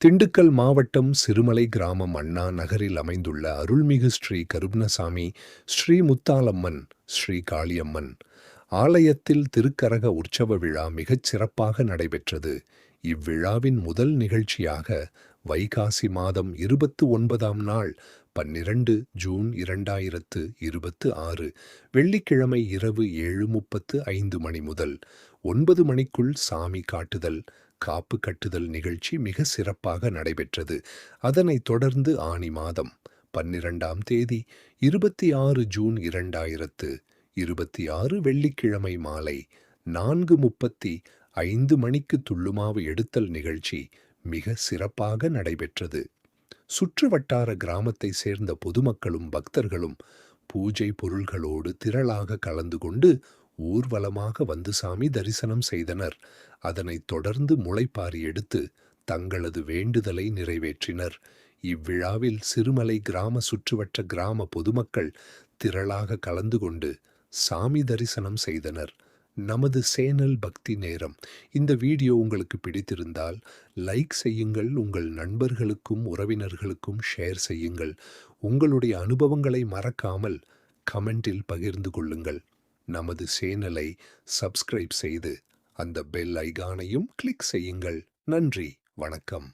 திண்டுக்கல் மாவட்டம் சிறுமலை கிராமம் அண்ணா நகரில் அமைந்துள்ள அருள்மிகு ஸ்ரீ கருப்பணசாமி, ஸ்ரீ முத்தாலம்மன், ஸ்ரீ காளியம்மன் ஆலயத்தில் திருக்கரக உற்சவ விழா மிகச் சிறப்பாக நடைபெற்றது. இவ்விழாவின் முதல் நிகழ்ச்சியாக வைகாசி மாதம் 29ஆம் நாள் 12 ஜூன் 2026 வெள்ளிக்கிழமை இரவு 7:35 மணி முதல் 9 மணிக்குள் சாமி காட்டுதல், காப்பு கட்டுதல் நிகழ்ச்சி மிக சிறப்பாக நடைபெற்றது. அதனைத் தொடர்ந்து ஆனி மாதம் 12ஆம் தேதி 26 ஜூன் 2026 வெள்ளிக்கிழமை மாலை 4:35 மணிக்கு துள்ளுமாவு எடுத்தல் நிகழ்ச்சி மிக சிறப்பாக நடைபெற்றது. சுற்று வட்டார கிராமத்தை சேர்ந்த பொதுமக்களும் பக்தர்களும் பூஜை பொருள்களோடு திரளாக கலந்து கொண்டு ஊர்வலமாக வந்து சாமி தரிசனம் செய்தனர். அதனைத் தொடர்ந்து முளைப்பாரி எடுத்து தங்களது வேண்டுதலை நிறைவேற்றினர். இவ்விழாவில் சிறுமலை கிராம சுற்றுவட்ட கிராம பொதுமக்கள் திரளாக கலந்து கொண்டு சாமி தரிசனம் செய்தனர். நமது சேனல் பக்தி நேரம். இந்த வீடியோ உங்களுக்கு பிடித்திருந்தால் லைக் செய்யுங்கள், உங்கள் நண்பர்களுக்கும் உறவினர்களுக்கும் ஷேர் செய்யுங்கள். உங்களுடைய அனுபவங்களை மறக்காமல் கமெண்டில் பகிர்ந்து கொள்ளுங்கள். நமது சேனலை சப்ஸ்கிரைப் செய்து அந்த பெல் ஐகானையும் கிளிக் செய்யுங்கள். நன்றி, வணக்கம்.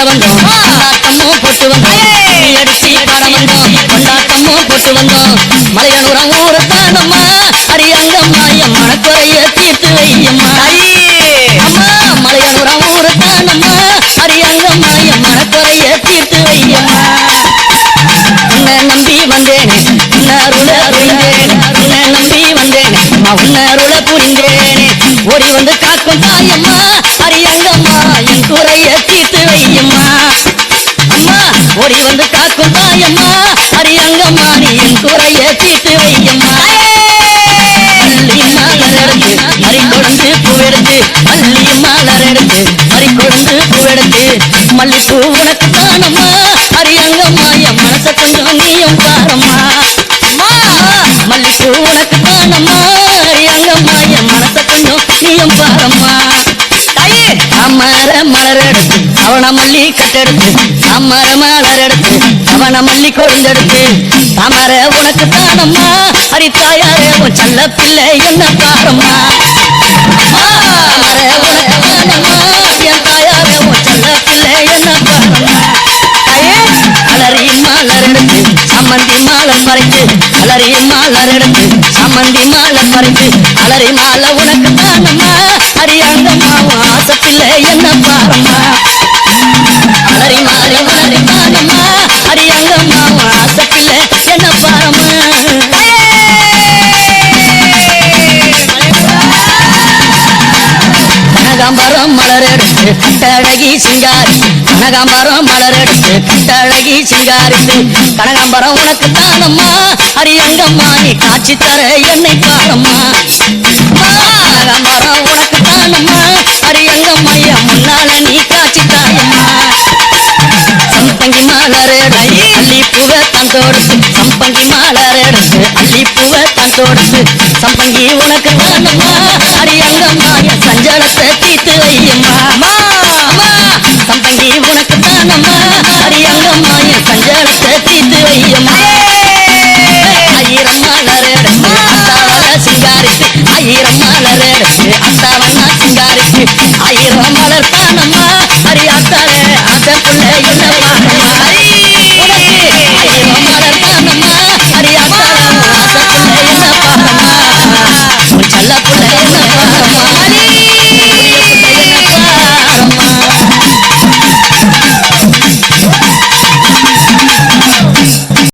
வந்தோம் கொண்டாட்டமும் போட்டு வந்தோம் அடிச்சு பாட வந்தோம் கொண்டாட்டமும் போட்டு வந்தோம் மலையனூரம் ஊரத்தானம்மா அரியங்கம்மா என் மனக்குறைய தீர்த்து வையம்மா அம்மா மலையனூரம் ஊரத்தானம்மா அரியங்கம்மா என் மனக்குறைய தீர்த்து வையம்மா உன்னை நம்பி வந்தேனே உன்னருள புரிந்தேனே உன்னை நம்பி வந்தேனே உன்னருள புரிந்தேனே ஓடி வந்து காக்கும் தாயம்மா அரியங்கம்மா என் குறைய தீர்த்து வையம்மா அம்மா ஓடி வந்து காக்கும் தாயம்மா அரியங்கம்மா நீ என் குறைய தீர்த்து வையம்மா அள்ளி மலர் எடுத்து மறி கொழுந்து பூவெடுத்து அள்ளி மலர் எடுத்து மறி கொழுந்து பூவெடுத்து மல்லிப்பூ உனக்கு தானம்மா அரியங்கம்மா என் மனச கொஞ்சம் நீயும் பாரம்மா மல்லிப்பூ உனக்கு தானம்மா அரியங்கம்மா என் மனச கொஞ்சம் நீயும் பாரம்மா அமர மலர் எடுத்து அவன மல்லி கட்டெடுத்து அமர மலர் எடுத்து அவன மல்லி கொழுந்தெடுத்து அமர உனக்கு தானம்மா ஹரித்தாயாரே உன் செல்ல பிள்ளை என்ன பாரம்மா அமர உனக்கு தானம்மா என் தாயாரே உன் செல்ல பிள்ளை என்ன பாரம்மா அலறி மலர் எடுத்து சம்மந்தி மாலை பறித்து அலறி மலர் எடுத்து சம்மந்தி மாலை பறித்து அலறி மாலை உனக்கு தானம்மா அரியங்கம்மா ஆசை பிள்ளை என்ன பாரம்மா அலறி மாலை மலரி தானம்மா அரியங்கம்மா ஆசை பிள்ளை என்ன பாரம்மா கனகாம்பரம் மலர் எடுத்து கட்டழகி சிங்காரித்து கனகாம்பரம் மலர் எடுத்து கட்டழகி சிங்காரித்து கனகாம்பரம் உனக்கு தானம்மா அரியங்கம்மா நீ காட்சி தர என்னை பாரம்மா கனகாம்பரம் உனக்கு தானம்மா அரியங்கம்மா என் முன்னால நீ காட்சி தாயம்மா சம்பங்கி மலர் எடுத்து அள்ளி பூவை தான் தொடுத்து சம்பங்கி மலர் எடுத்து அள்ளி பூவை தான் தொடுத்து சம்பங்கி உனக்கு தானம்மா அரியங்கம்மா என் சஞ்சலத்தை தீர்த்து வையம்மா சம்பங்கி உனக்கு தானம்மா அரியங்கம்மா என் சஞ்சலத்தை தீர்த்து வையம்மா ஆயிரம் மலர் எடுத்து அத்தாவன சிங்காரித்து ஆயிரம் மலர் எடுத்து அத்தாவன சிங்காரித்து ஆயிரம் மலர் தானம்மா